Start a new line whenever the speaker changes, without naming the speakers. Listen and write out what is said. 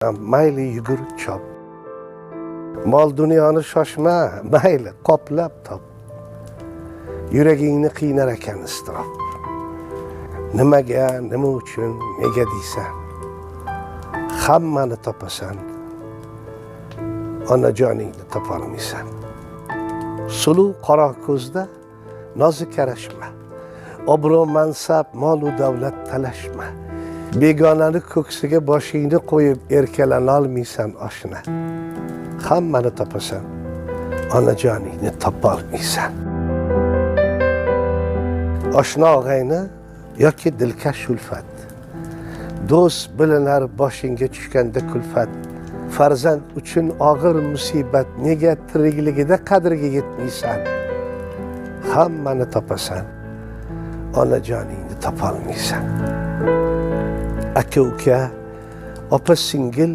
Mayli yugur chop. Mol dunyoni shoshma, mayli qoplab top. Yuragingni qiynar ekan iztirob. Nimaga, nima uchun, nega deysan? Hammani topasan. Onajoningni topolmaysan. Suluv qora ko'zda nozik karashma. Obro' mansab, mol-u davlat talashma. Begonani ko'ksiga boshingni qo'yib erkalana olmaysan oshna. Hammani topasan, onajoningni topolmaysan. Oshna og'ayni yoki dilkash ulfat. Do'st bilinar boshingga tushganda kulfat. Farzand uchun og'ir musibat, nega tirikligida qadriga yetmaysan? Hammani topasan, onajoningni topolmaysan. Aka uka, opa singil